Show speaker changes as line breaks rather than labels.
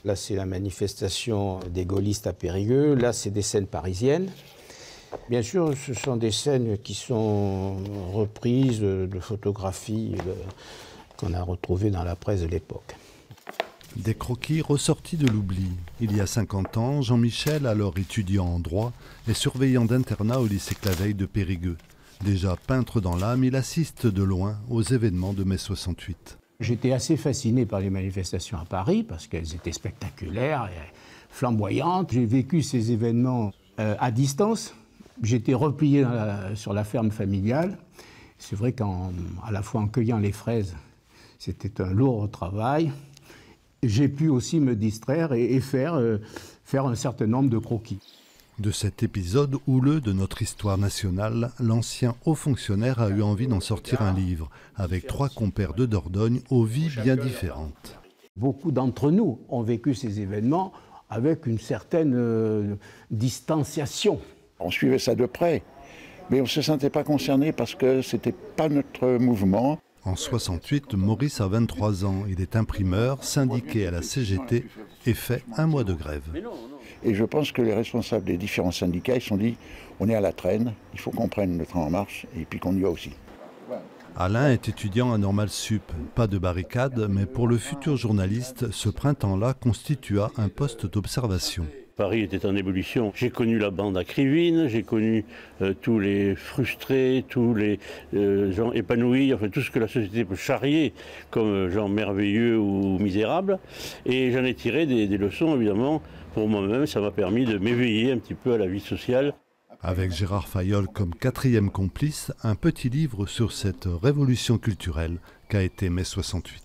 Là, c'est la manifestation des gaullistes à Périgueux. Là, c'est des scènes parisiennes. Bien sûr, ce sont des scènes qui sont reprises de photographies qu'on a retrouvées dans la presse de l'époque.
Des croquis ressortis de l'oubli. Il y a 50 ans, Jean-Michel, alors étudiant en droit, est surveillant d'internat au lycée Claveil de Périgueux. Déjà peintre dans l'âme, il assiste de loin aux événements de mai 68.
J'étais assez fasciné par les manifestations à Paris parce qu'elles étaient spectaculaires et flamboyantes. J'ai vécu ces événements à distance. J'étais replié sur la ferme familiale. C'est vrai qu'à la fois en cueillant les fraises, c'était un lourd travail. J'ai pu aussi me distraire et faire un certain nombre de croquis.
De cet épisode houleux de notre histoire nationale, l'ancien haut fonctionnaire a eu envie d'en sortir un livre, avec 3 compères de Dordogne aux vies bien différentes.
Beaucoup d'entre nous ont vécu ces événements avec une certaine distanciation.
On suivait ça de près, mais on ne se sentait pas concerné parce que ce n'était pas notre mouvement.
En 68, Maurice a 23 ans. Il est imprimeur, syndiqué à la CGT et fait 1 mois de grève.
Et je pense que les responsables des différents syndicats, ils se sont dit, on est à la traîne, il faut qu'on prenne le train en marche et puis qu'on y va aussi.
Alain est étudiant à Normal Sup. Pas de barricade, mais pour le futur journaliste, ce printemps-là constitua un poste d'observation.
Paris était en ébullition. J'ai connu la bande à Krivine, j'ai connu tous les frustrés, tous les gens épanouis, enfin tout ce que la société peut charrier comme gens merveilleux ou misérables. Et j'en ai tiré des leçons, évidemment, pour moi-même. Ça m'a permis de m'éveiller un petit peu à la vie sociale.
Avec Gérard Fayolle comme 4e complice, un petit livre sur cette révolution culturelle qu'a été mai 68.